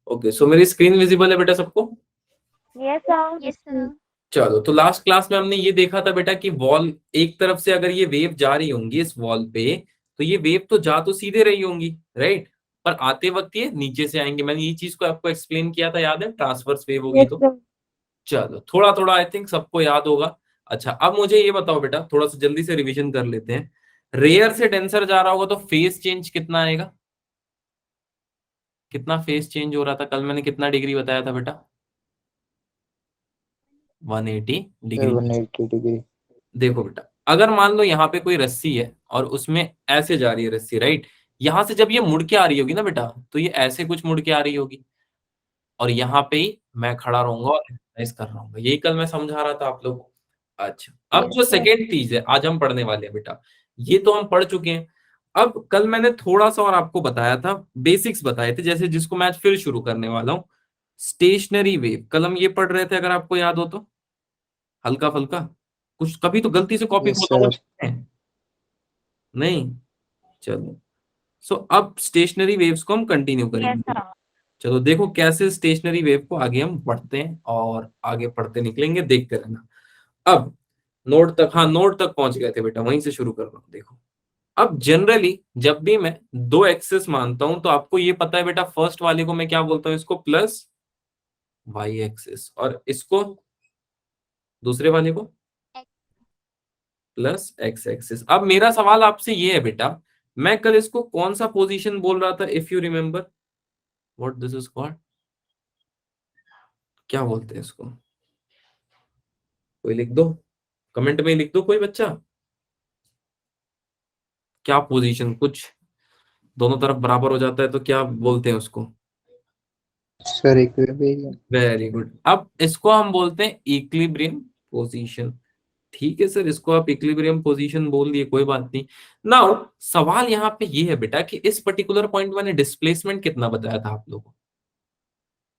Okay, सो मेरी screen visible है बेटा सबको? Yes sir. Yes sir. चलो, तो लास्ट क्लास में हमने ये देखा था बेटा कि वॉल एक तरफ से अगर ये वेव जा रही होंगी इस वॉल पे, तो ये वेव तो जा तो सीधे रही होंगी, राइट, पर आते वक्त ये नीचे से आएंगे। मैंने ये चीज को आपको एक्सप्लेन किया था, याद है, ट्रांसवर्स वेव होगी यस तो। सर। चलो, थोड़ा थोड़ा आई थिंक सबको याद होगा। अच्छा, अब मुझे ये बताओ बेटा, थोड़ा सा जल्दी से रिवीजन कर लेते हैं। रेयर से डेंसर जा रहा होगा तो फेस चेंज कितना आएगा? कितना फेस चेंज हो रहा था? कल मैंने कितना डिग्री बताया था बेटा? 180 डिग्री। 180 डिग्री। देखो बेटा, अगर मान लो यहाँ पे कोई रस्सी है और उसमें ऐसे जा रही है रस्सी, राइट, यहां से जब ये मुड़ के आ रही होगी ना बेटा, तो ये ऐसे कुछ मुड़ के आ रही होगी, और यहाँ पे ही मैं खड़ा रहूंगा और एक्सरसाइज कर रहा हूँ। यही कल मैं समझा रहा था आप लोगों को। अच्छा, अब यस जो सर। सेकेंड चीज है आज हम पढ़ने वाले हैं बेटा, ये तो हम पढ़ चुके हैं। अब कल मैंने थोड़ा सा और आपको बताया था, बेसिक्स बताए थे, जैसे जिसको मैं आज फिर शुरू करने वाला हूँ। स्टेशनरी वेव कल हम ये पढ़ रहे थे, अगर आपको याद हो तो, हल्का फुल्का। कुछ कभी तो गलती से कॉपी यस खोला सर। कुछ नहीं? चलो, सो अब स्टेशनरी वेव्स को हम कंटिन्यू यस करेंगे। सर। चलो देखो कैसे स्टेशनरी वेव को आगे हम पढ़ते हैं और आगे पढ़ते निकलेंगे, देखते रहना। अब नोट तक, हाँ नोट तक पहुंच गए थे बेटा, वहीं से शुरू कर रहा हूं। देखो, अब जनरली जब भी मैं दो एक्सेस मानता हूं तो आपको ये पता है बेटा, फर्स्ट वाले को मैं क्या बोलता हूं, इसको प्लस वाई एक्सिस, और इसको दूसरे वाले को प्लस एक्स एक्सिस। अब मेरा सवाल आपसे ये है बेटा, मैं कल इसको कौन सा पोजीशन बोल रहा था, if you remember what this is called? क्या बोलते हैं इसको? कोई लिख दो, कमेंट में लिख दो कोई बच्चा, क्या पोजीशन, कुछ दोनों तरफ बराबर हो जाता है तो क्या बोलते हैं उसको? Sir equilibrium. Very good. अब इसको हम बोलते हैं इक्विलिब्रियम पोजीशन। ठीक है सर, इसको आप इक्विलिब्रियम पोजीशन बोल दिए, कोई बात नहीं। नाउ सवाल यहाँ पे ये है बेटा कि इस पर्टिकुलर पॉइंट मैंने डिस्प्लेसमेंट कितना बताया था आप लोगों को,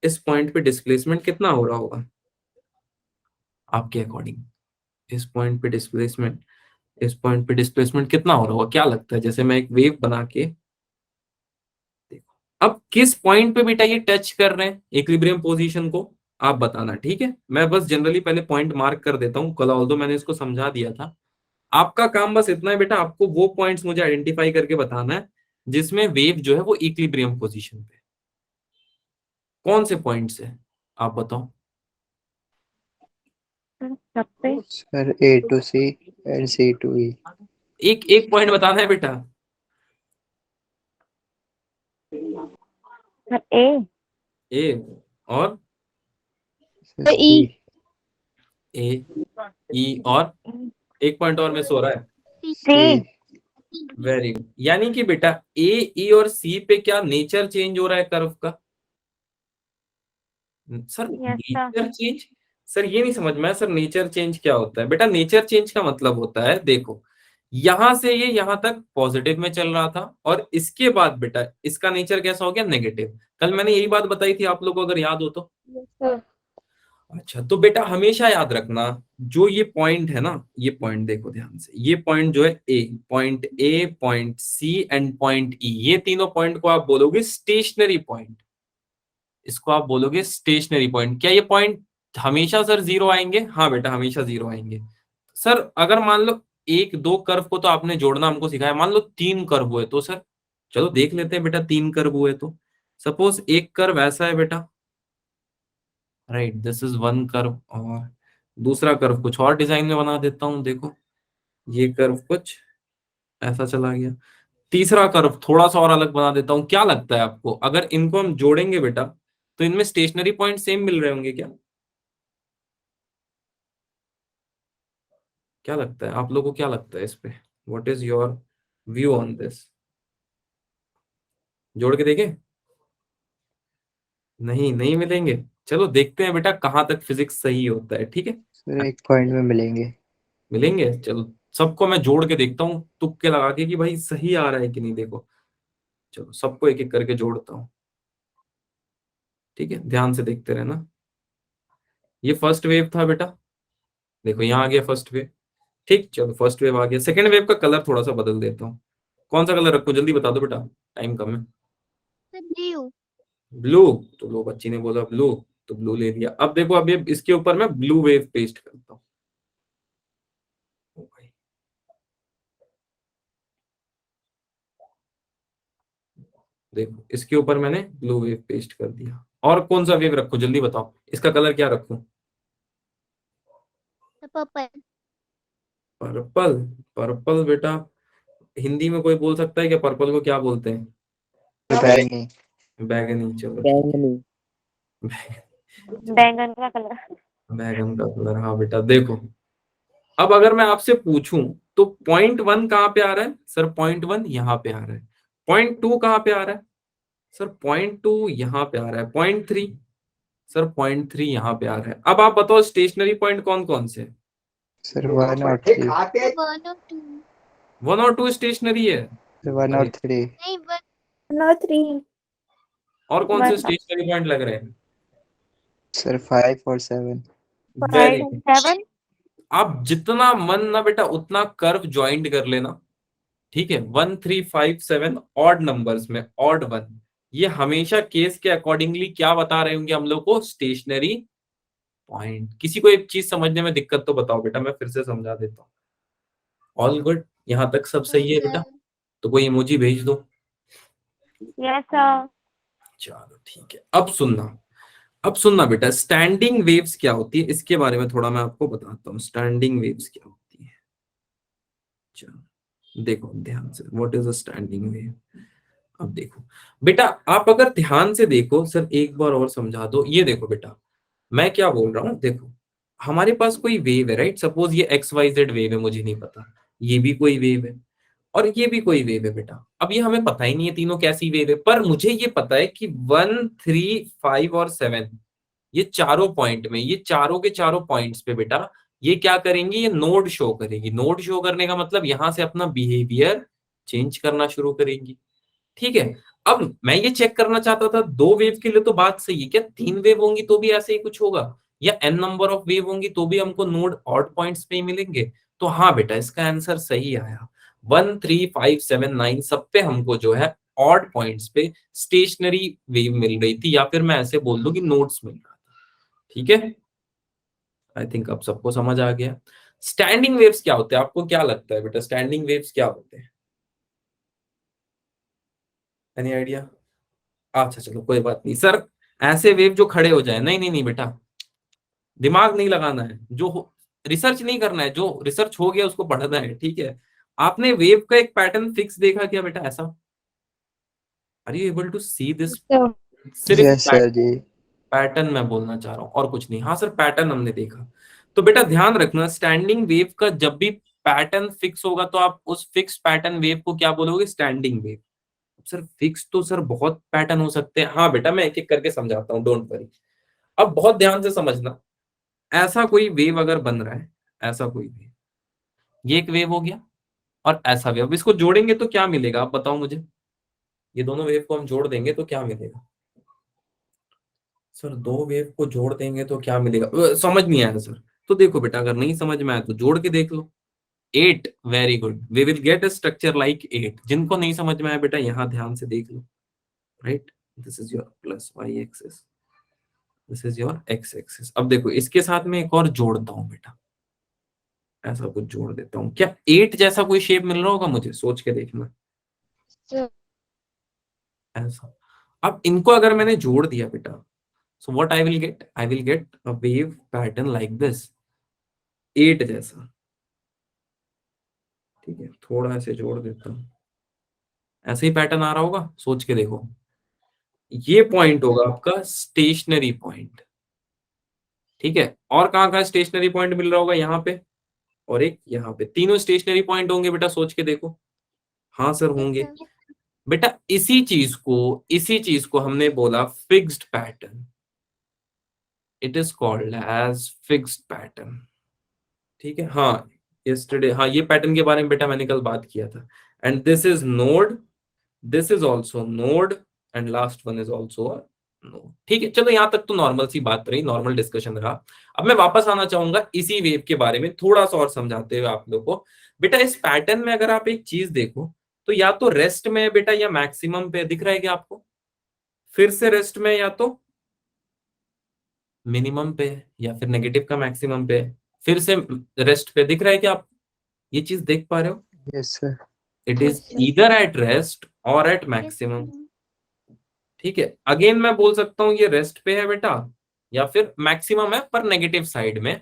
इस पॉइंट पे डिस्प्लेसमेंट कितना हो रहा होगा आपके अकॉर्डिंग? इस पॉइंट पे डिस्प्लेसमेंट, इस पॉइंट पे डिस्प्लेसमेंट कितना हो रहा होगा, क्या लगता है? जैसे मैं एक वेव बना के देखो, अब किस पॉइंट पे बेटा ये टच कर रहे हैं इक्विलिब्रियम पोजीशन को, आप बताना, ठीक है? मैं बस जनरली पहले पॉइंट मार्क कर देता हूँ, कल ऑल्दो मैंने इसको समझा दिया था। आपका काम बस इतना है बेटा, आपको वो पॉइंट्स मुझे आइडेंटिफाई करके बताना है जिसमें वेव जो है वो इक्विलिब्रियम पोजीशन पे। कौन से पॉइंट्स है आप बताओ? सब पे। Sir A to C and C to E। एक एक पॉइंट बताना है बेटा। सर ए। ए, और सर ई। E। ए, ई, और एक पॉइंट और मिस हो रहा है। सी। C। Very good. यानी कि बेटा ए, ई और सी पे क्या नेचर चेंज हो रहा है कर्व का? Sir yes sir. Nature change, sir ये नहीं समझ में आया सर, नेचर चेंज क्या होता है बेटा? नेचर चेंज का मतलब होता है, देखो यहां से ये यहां तक पॉजिटिव में चल रहा था, और इसके बाद बेटा इसका नेचर कैसा हो गया, नेगेटिव। कल मैंने यही बात बताई थी आप लोगों को, अगर याद हो तो। Yes sir. अच्छा, तो बेटा हमेशा याद रखना, जो ये पॉइंट है ना, ये पॉइंट देखो ध्यान से, ये पॉइंट जो है A, point C and point E, ये तीनों पॉइंट को आप बोलोगे स्टेशनरी पॉइंट। इसको आप बोलोगे स्टेशनरी पॉइंट। क्या ये पॉइंट हमेशा सर जीरो आएंगे? हाँ बेटा, हमेशा जीरो आएंगे। सर अगर मान लो एक दो कर्व को तो आपने जोड़ना हमको सिखाया, मान लो तीन कर्व हुए तो सर, चलो देख लेते हैं बेटा, तीन कर्व हुए तो सपोज एक कर्व ऐसा है बेटा, right, this is one curve, और दूसरा कर्व कुछ और डिजाइन में बना देता हूं, देखो ये कर्व कुछ ऐसा चला गया, तीसरा कर्व थोड़ा सा और अलग बना देता हूं। क्या लगता है आपको, अगर इनको हम जोड़ेंगे बेटा तो इनमें स्टेशनरी पॉइंट सेम मिल रहे होंगे क्या? क्या लगता है आप लोगों को, क्या लगता है इस पे? What is your view on this? जोड़ के देखें? नहीं, नहीं मिलेंगे। चलो देखते हैं बेटा कहाँ तक फिजिक्स सही होता है, ठीक है? सर एक पॉइंट में मिलेंगे। मिलेंगे, चलो सबको मैं जोड़ के देखता हूँ तुक्के लगा के कि भाई सही आ रहा है कि नहीं, देखो चलो सबको एक एक करके जोड़ता हूँ, ठीक है? ध्यान से देखते रहना। ये फर्स्ट वेव था बेटा, देखो यहाँ आ गया फर्स्ट वेव, ठीक, चलो फर्स्ट वेव आ गया। सेकंड वेव का कलर थोड़ा सा बदल देता हूँ, कौन सा कलर रखूं, जल्दी बता दो बेटा, टाइम कम है। Sir blue. ब्लू, तो लो बच्ची ने बोला ब्लू, तो ब्लू ले लिया। अब देखो, अब ये इसके ऊपर मैं ब्लू वेव पेस्ट करता हूँ। ओ भाई, देखो इसके ऊपर मैंने ब्लू वेव पेस्ट कर दिया। और कौन सा वेव रखूं, जल्दी बताओ, इसका कलर क्या रखूं? पर्पल। पर्पल? पर्पल बेटा, हिंदी में कोई बोल सकता है कि पर्पल को क्या बोलते हैं? बैंगनी। बैगनी, चलो ठीक बैंगनी। है। बैंगन का कलर। बैगन का कलर, हाँ बेटा देखो। अब अगर मैं आपसे पूछूं तो पॉइंट वन कहाँ पे आ रहा है सर? पॉइंट वन यहाँ पे आ रहा है। पॉइंट टू कहाँ पे आ रहा है सर? पॉइंट टू यहाँ पे आ रहा है। Point three sir, point three यहाँ पे आ रहा है। अब आप बताओ स्टेशनरी पॉइंट कौन कौन से हैं? सर 1 और 3। 1 और 2। 1 और 2 स्टेशनरी है। 1 और अरे, 3। नहीं, 1 और 3। और कौन से 1 स्टेशनरी पॉइंट लग रहे हैं? सर 5 और 7। Very 5 good. 7। आप जितना मन ना बेटा उतना कर्व ज्वाइंट कर लेना, ठीक है। 1 3 5 7 ऑड नंबर्स में ऑड वन, ये हमेशा केस के अकॉर्डिंगली क्या बता रहे होंगे हम लोग को? Stationary point. किसी को एक चीज समझने में दिक्कत तो बताओ बेटा, मैं फिर से समझा देता हूँ। ऑल गुड, यहां तक सब सही है बेटा? तो कोई इमोजी भेज दो। Yes sir. चलो ठीक है, अब सुनना। अब सुनना बेटा, स्टैंडिंग वेव्स क्या होती है इसके बारे में थोड़ा मैं आपको बताता हूँ। स्टैंडिंग वेव्स क्या होती है, चलो देखो ध्यान से, what is a standing wave. अब देखो बेटा, आप अगर ध्यान से देखो, सर एक बार और समझा दो। ये देखो बेटा, मैं क्या बोल रहा हूँ, देखो हमारे पास कोई वेव है, राइट? सपोज ये एक्स वाई जेड वेव है, मुझे नहीं पता। ये भी कोई वेव है और ये भी कोई वेव है बेटा। अब ये हमें पता ही नहीं है तीनों कैसी वेव है, पर मुझे ये पता है कि 1 3 5 और 7, ये चारों पॉइंट में, ये चारों के चारों पॉइंट्स पे बेटा ये क्या करेंगी? ये नोड शो करेगी। नोड शो करने का मतलब यहां से अपना बिहेवियर चेंज करना शुरू करेंगी, ठीक है। अब मैं ये चेक करना चाहता था, दो वेव के लिए तो बात सही है, क्या तीन वेव होंगी तो भी ऐसे ही कुछ होगा? या एन नंबर ऑफ वेव होंगी तो भी हमको नोड ऑड पॉइंट्स पे ही मिलेंगे? तो हाँ बेटा, इसका आंसर सही आया। 1 3 5 7 9 सब पे हमको जो है ऑड पॉइंट्स पे स्टेशनरी वेव मिल रही थी, या फिर मैं ऐसे बोल दूं कि नोड्स मिल रहा था, ठीक है। आई थिंक अब सबको समझ आ गया। स्टैंडिंग वेव्स क्या होते हैं, आपको क्या लगता है बेटा? स्टैंडिंग वेव्स क्या होते हैं? Any idea? अच्छा चलो कोई बात नहीं सर, ऐसे वेव जो खड़े हो जाए। नहीं नहीं नहीं बेटा, दिमाग नहीं लगाना है, जो रिसर्च नहीं करना है, जो रिसर्च हो गया उसको पढ़ना है, ठीक है। आपने वेव का एक पैटर्न फिक्स देखा क्या बेटा ऐसा? Are you able to see this? सिर्फ यस सर जी। पैटर्न मैं बोलना चाह रहा हूँ और कुछ नहीं। हाँ सर, पैटर्न हमने देखा। तो बेटा ध्यान रखना, स्टैंडिंग वेव का जब भी पैटर्न फिक्स होगा तो आप उस फिक्स पैटर्न वेव को क्या बोलोगे? Standing wave. सर फिक्स तो सर बहुत पैटर्न हो सकते हैं। हाँ बेटा, मैं एक एक करके समझाता हूँ, डोंट वरी। अब बहुत ध्यान से समझना, ऐसा कोई वेव अगर बन रहा है, ऐसा कोई वेव, ये एक वेव हो गया, और ऐसा वेव, अब इसको जोड़ेंगे तो क्या मिलेगा आप बताओ मुझे? ये दोनों वेव को हम जोड़ देंगे तो क्या मिलेगा? सर दो वेव को जोड़ देंगे तो क्या मिलेगा? समझ नहीं आया सर। तो देखो बेटा, अगर नहीं समझ में आया तो जोड़ के देख लो। 8, very good, we will get a structure like 8। जिनको नहीं समझ में आया बेटा, यहाँ ध्यान से देख लो, right? This is your plus Y axis, this is your X axis. अब देखो इसके साथ में एक और जोड़ता हूं बेटा, ऐसा कुछ जोड़ देता हूँ। क्या 8 जैसा कोई शेप मिल रहा होगा मुझे? सोच के देखना, ऐसा। अब इनको अगर मैंने जोड़ दिया बेटा, so what I will get? I will get a wave pattern like this, 8 जैसा, ठीक है। थोड़ा ऐसे जोड़ देता हूँ, ऐसे ही पैटर्न आ रहा होगा, सोच के देखो। ये पॉइंट होगा आपका स्टेशनरी पॉइंट, ठीक है। और कहाँ कहाँ स्टेशनरी पॉइंट मिल रहा होगा? यहाँ पे और एक यहाँ पे, तीनों स्टेशनरी पॉइंट होंगे बेटा, सोच के देखो। हाँ सर होंगे बेटा। इसी चीज को हमने बोला fixed pattern. It is called as fixed pattern, ठीक है। हाँ, यस्टरडे, हाँ ये पैटर्न के बारे में बेटा मैंने कल बात किया था। And this is node, this is also node, and last one is also a node, ठीक है। चलो यहाँ तक तो नॉर्मल सी बात रही, नॉर्मल डिस्कशन रहा। अब मैं वापस आना चाहूंगा इसी वेव के बारे में थोड़ा सा और समझाते हुए आप लोग को। बेटा इस पैटर्न में अगर आप एक चीज देखो, तो या तो रेस्ट में है बेटा या मैक्सिमम पे, दिख रहा है क्या आपको? फिर से रेस्ट में या तो मिनिमम पे है या फिर नेगेटिव का मैक्सिमम पे है, फिर से रेस्ट पे। दिख रहा है क्या आप ये चीज देख पा रहे हो? Yes, sir. It is either at rest और एट मैक्सिमम। ठीक है, अगेन मैं बोल सकता हूँ ये रेस्ट पे है बेटा या फिर मैक्सिमम है पर नेगेटिव साइड में,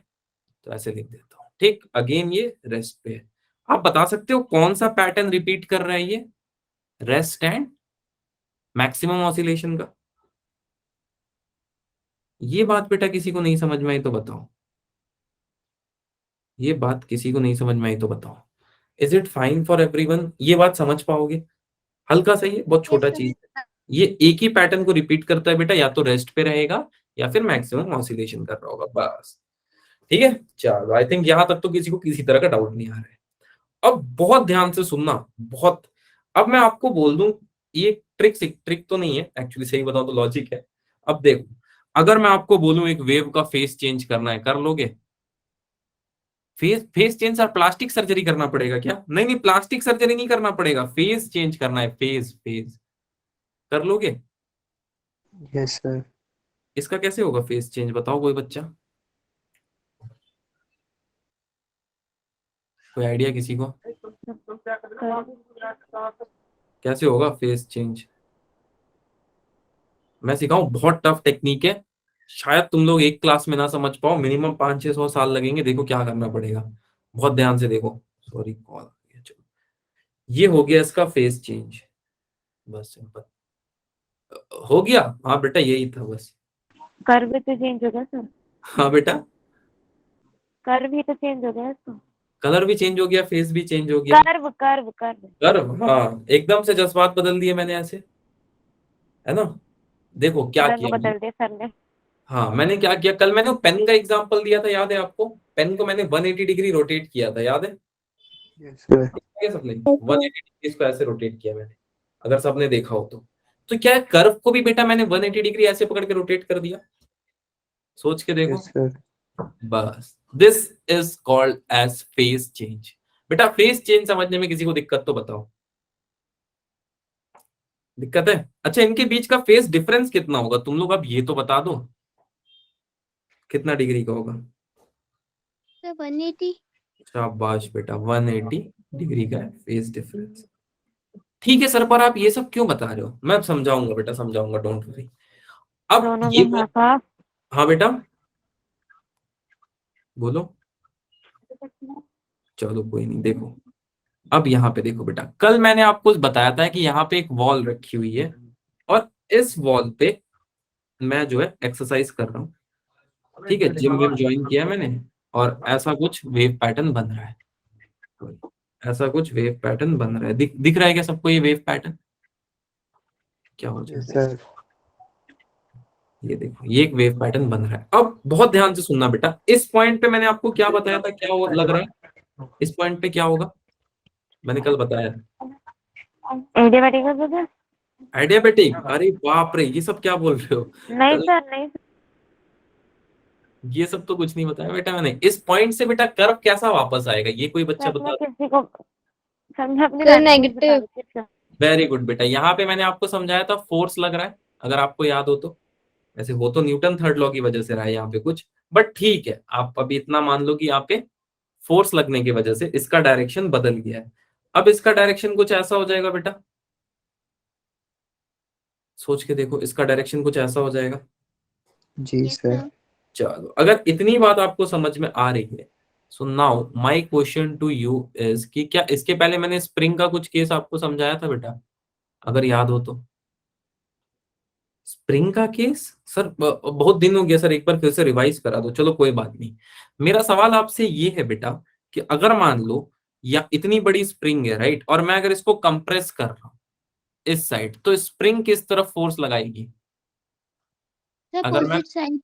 तो ऐसे लिख देता हूँ। ठीक, अगेन ये रेस्ट पे है। आप बता सकते हो कौन सा पैटर्न रिपीट कर रहा है ये, रेस्ट एंड मैक्सिमम ऑसिलेशन का? ये बात बेटा किसी को नहीं समझ में आई तो बताओ, ये बात किसी को नहीं समझ में आई तो बताओ। Is it fine for everyone? ये बात समझ पाओगे? हल्का सा, ये बहुत छोटा चीज है, ये एक ही पैटर्न को रिपीट करता है बेटा, या तो रेस्ट पे रहेगा या फिर मैक्सिमम ऑसिलेशन कर रहा होगा, बस। ठीक है, चलो आई थिंक यहां तक तो किसी को किसी तरह का डाउट नहीं आ रहा है। अब बहुत ध्यान से सुनना, बहुत। अब मैं आपको बोल दूं, ये ट्रिक तो नहीं है एक्चुअली, सही बताऊं तो लॉजिक है। अब देखो, अगर मैं आपको बोलूं एक वेव का फेस चेंज करना है, कर लोगे? फेस चेंज और प्लास्टिक सर्जरी करना पड़ेगा क्या? नहीं नहीं, प्लास्टिक सर्जरी नहीं करना पड़ेगा, फेस चेंज करना है, फेस फेस। कर लोगे? Yes, sir. इसका कैसे होगा फेस चेंज, बताओ कोई बच्चा, कोई आइडिया किसी को? कैसे होगा फेस चेंज? मैं सिखाऊं, बहुत टफ टेक्निक है, शायद तुम लोग एक क्लास में ना समझ पाओ, मिनिमम 500-600 साल लगेंगे। देखो क्या करना पड़ेगा, बहुत ध्यान से देखो। सॉरी, कॉल आ गया। चलो, ये हो गया इसका फेस चेंज, बस सिंपल हो गया। हाँ बेटा, यही था बस। कर्व भी तो चेंज हो गया सर, हाँ बेटा, कर्व भी तो चेंज हो गया इसका। कलर भी चेंज हो गया, फेस भी चेंज हो गया। कर्व कर्व कर्व कर्व, हाँ एकदम से जज्बात बदल दिए मैंने ऐसे, है ना? देखो क्या रंग किया मैंने। बदल दिया सर ने। हाँ, मैंने क्या किया, कल मैंने पेन का एग्जांपल दिया था, याद है आपको? पेन को मैंने 180 डिग्री रोटेट किया था, याद है? Yes, sir. क्या सबने 180 डिग्री इसको ऐसे रोटेट किया मैंने, अगर सबने देखा हो तो क्या कर्व को भी बेटा मैंने 180 डिग्री ऐसे पकड़ के रोटेट कर दिया? सोच के देखो। Yes, sir. बस, this is called as phase change. बेटा फेस चेंज समझने में किसी को दिक्कत तो बताओ, दिक्कत है? अच्छा, इनके बीच का फेस डिफरेंस कितना होगा तुम लोग अब ये तो बता दो, कितना डिग्री का होगा? 180। शाबाश बेटा, 180 डिग्री का है फेस डिफरेंस। ठीक है सर, पर आप ये सब क्यों बता रहे हो? मैं अब समझाऊंगा बेटा, समझाऊंगा, डोंट वरी। अब दोनों ये में हाफ हाफ। हाँ बेटा, बोलो। चलो कोई नहीं, देखो अब यहाँ पे देखो बेटा, कल मैंने आपको बताया था कि यहाँ पे एक वॉल रखी हुई है और इस वॉल पे मैं जो है एक्सरसाइज कर रहा हूँ। ठीक है, जिम विम ज्वाइन किया है मैंने, और ऐसा कुछ वेव पैटर्न बन रहा है, ऐसा कुछ वेव पैटर्न बन रहा है। दिख रहा है क्या सबको ये वेव पैटर्न? क्या हो Yes, जाता है? sir. ये देखो, ये एक वेव पैटर्न बन रहा है। अब बहुत ध्यान से सुनना बेटा, इस पॉइंट पे मैंने आपको क्या बताया था, क्या लग रहा है इस पॉइंट पे क्या होगा? मैंने कल बताया, एडियाबैटिक का सर? आइडियाबैटिक। अरे बाप रे, ये सब क्या बोल रहे हो? नहीं कल सर, नहीं सर। ये सब तो कुछ नहीं बताया बेटा मैंने। इस पॉइंट से बेटा कर्व कैसा वापस आएगा, ये कोई बच्चा सर, मैं बता? किसी को सर, मैं अपनी सर लैंग्वेज बता नेगेटिव। रही थी सर। वेरी गुड बेटा, यहाँ पे मैंने आपको समझाया था फोर्स लग रहा है, अगर आपको याद हो तो। वैसे वो तो न्यूटन थर्ड लॉ की वजह से रहा है यहाँ पे कुछ, बट ठीक है, आप अभी इतना मान लो कि यहाँ पे फोर्स लगने की वजह से इसका डायरेक्शन बदल गया है। अब इसका डायरेक्शन कुछ ऐसा हो जाएगा बेटा, सोच के देखो, इसका डायरेक्शन कुछ ऐसा हो जाएगा। जी sir. चलो, अगर इतनी बात आपको समझ में आ रही है, so now my question to you is कि क्या इसके पहले मैंने स्प्रिंग का कुछ केस आपको समझाया था बेटा, अगर याद हो तो? स्प्रिंग का केस सर बहुत दिन हो गया सर, एक बार फिर से रिवाइज करा दो। चलो कोई बात नहीं, मेरा सवाल आपसे ये है बेटा कि अगर मान लो या इतनी बड़ी स्प्रिंग है राइट, और मैं अगर इसको कंप्रेस कर रहा हूं इस साइड, तो स्प्रिंग किस तरफ फोर्स लगाएगी? अगर मैं अपोजिट साइड।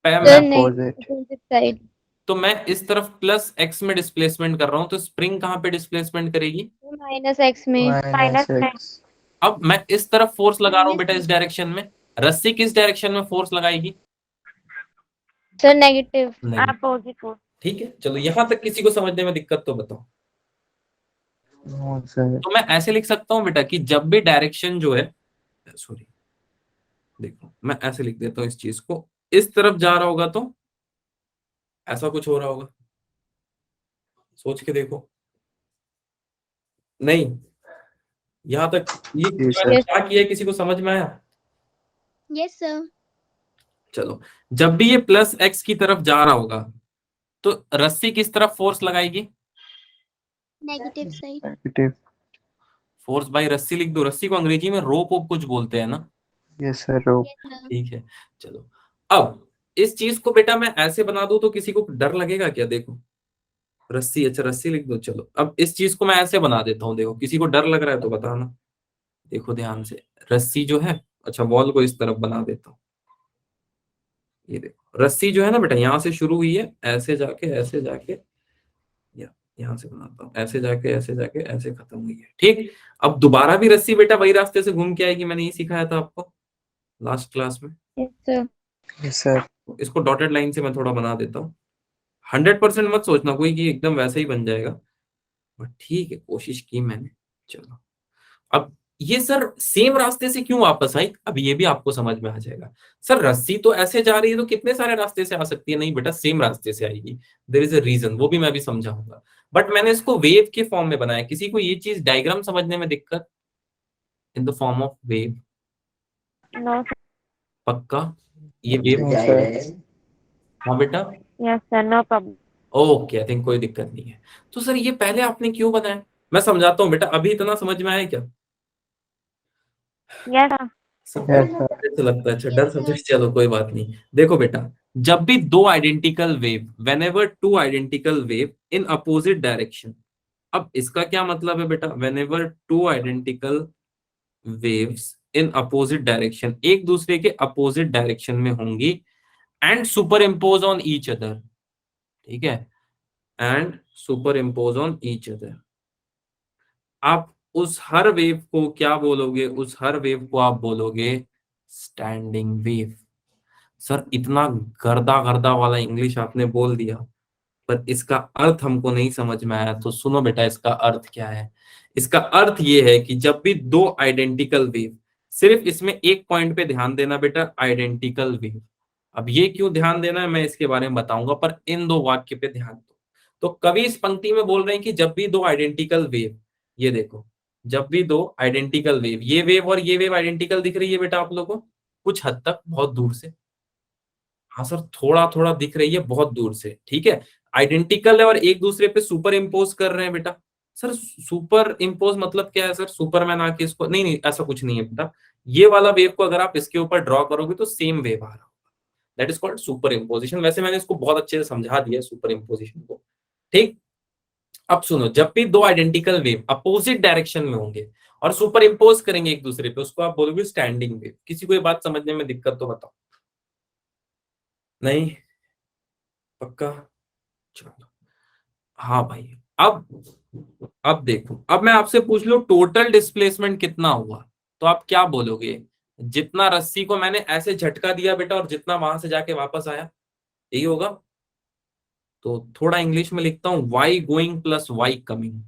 मैं सर Opposite. Opposite side. तो मैं इस तरफ प्लस एक्स में डिस्प्लेसमेंट कर रहा हूं, तो स्प्रिंग कहां पे डिस्प्लेसमेंट करेगी? माइनस एक्स में। Minus -10। X. अब मैं इस तरफ फोर्स लगा रहा हूं बेटा, इस डायरेक्शन में, रस्सी किस डायरेक्शन में फोर्स लगाएगी? Sir negative. नहीं। Opposite force. ठीक है, चलो यहां तक किसी को समझने में दिक्कत तो बताओ। No, sir. तो मैं ऐसे लिख सकता हूं बेटा कि जब भी डायरेक्शन जो है, सॉरी, देखो मैं ऐसे लिख देता हूँ इस चीज को, इस तरफ जा रहा होगा तो ऐसा कुछ हो रहा होगा, सोच के देखो। नहीं, यहां तक ये जी मैंने सर। क्या किया है, किसी को समझ में आया? Yes sir. चलो, जब भी ये प्लस एक्स की तरफ जा रहा होगा तो रस्सी किस तरफ फोर्स लगाएगी? Negative side. Negative. Force by रस्सी लिख दो, रस्सी को अंग्रेजी में रोप ओप कुछ बोलते हैं ना। Yes sir, rope. Yes sir. ठीक है, चलो अब इस चीज को बेटा मैं ऐसे बना दूं तो किसी को डर लगेगा क्या? देखो रस्सी, अच्छा रस्सी लिख दो। चलो अब इस चीज को मैं ऐसे बना देता हूँ, देखो किसी को डर लग रहा है तो बताना। देखो ध्यान से, रस्सी जो है, अच्छा वॉल को इस तरफ बना देता हूँ। ये देखो रस्सी जो है ना बेटा, यहाँ से शुरू हुई है, ऐसे जाके यहाँ से बनाता हूँ, ऐसे जाके ऐसे खत्म हुई है। ठीक, अब दोबारा भी रस्सी बेटा वही रास्ते से घूम के आएगी, मैंने यही सिखाया था आपको लास्ट क्लास में। Yes sir. Yes sir. इसको डॉटेड लाइन से मैं थोड़ा बना देता हूँ। 100% मत सोचना कोई कि एकदम वैसा ही बन जाएगा, बट ठीक है, कोशिश की मैंने। चलो अब ये सर सेम रास्ते से क्यों वापस आई, अब ये भी आपको समझ में आ जाएगा। सर रस्सी तो ऐसे जा रही है तो कितने सारे रास्ते से आ सकती है? नहीं बेटा, सेम रास्ते से आएगी। देयर इज अ रीजन, वो भी मैं भी समझाऊंगा, बट मैंने इसको वेव के फॉर्म में बनाया। किसी को ये चीज डायग्राम समझने में दिक्कत? In the form of wave? No पक्का ये वेव? No sir. हाँ बेटा, yes sir, no problem. Okay, I think कोई दिक्कत नहीं है। तो सर ये पहले आपने क्यों बनाया, मैं समझाता हूँ बेटा। अभी इतना समझ में आया क्या? Yes sir. सब यस सर। ऐसे लगता है, अच्छा डर समझ, चलो कोई बात नहीं। देखो बेटा, जब भी दो identical wave, when ever two identical wave in opposite direction, अब इसका क्या मतलब है बेटा? When ever two identical waves in opposite direction, एक दूसरे के अपोजिट डायरेक्शन में होंगी, and super impose on each other, ठीक है, and super impose on each other, आप उस हर वेव को क्या बोलोगे? उस हर वेव को आप बोलोगे स्टैंडिंग वेव। सर इतना गर्दा गर्दा वाला इंग्लिश आपने बोल दिया, पर इसका अर्थ हमको नहीं समझ में आया। तो सुनो बेटा, इसका अर्थ क्या है? इसका अर्थ ये है कि जब भी दो आइडेंटिकल वेव, सिर्फ इसमें एक पॉइंट पे ध्यान देना बेटा, आइडेंटिकल वेव। अब ये क्यों ध्यान देना है मैं इसके बारे में बताऊंगा, पर इन दो वाक्य पे ध्यान दो। तो कवि इस पंक्ति में बोल रहे हैं कि जब भी दो आइडेंटिकल वेव, ये देखो, जब भी दो आइडेंटिकल वेव, ये वेव और ये वेव आइडेंटिकल दिख रही है बेटा आप लोगों को कुछ हद तक, बहुत दूर से। हाँ सर, थोड़ा थोड़ा दिख रही है बहुत दूर से, ठीक है। आइडेंटिकल है और एक दूसरे पे सुपर इम्पोज कर रहे हैं बेटा। सर सुपर इम्पोज मतलब क्या है सर? सुपरमैन आके इसको, नहीं नहीं ऐसा कुछ नहीं है बेटा। ये वाला वेव को अगर आप इसके ऊपर ड्रॉ करोगे तो सेम वेव आ रहा होगा, that is called super imposition. वैसे मैंने इसको बहुत अच्छे से समझा दिया सुपर इम्पोजिशन को, ठीक। अब सुनो, जब भी दो आइडेंटिकल वेव अपोजिट डायरेक्शन में होंगे और सुपर इम्पोज करेंगे एक दूसरे पे, उसको आप बोलोगे स्टैंडिंग वेव। किसी को ये बात समझने में दिक्कत तो बताओ? नहीं, पक्का? चलो हाँ भाई। अब देखो, अब मैं आपसे पूछ लूं टोटल डिस्प्लेसमेंट कितना हुआ, तो आप क्या बोलोगे? जितना रस्सी को मैंने ऐसे झटका दिया बेटा और जितना वहां से जाके वापस आया, यही होगा। तो थोड़ा इंग्लिश में लिखता हूं, Y going plus Y coming.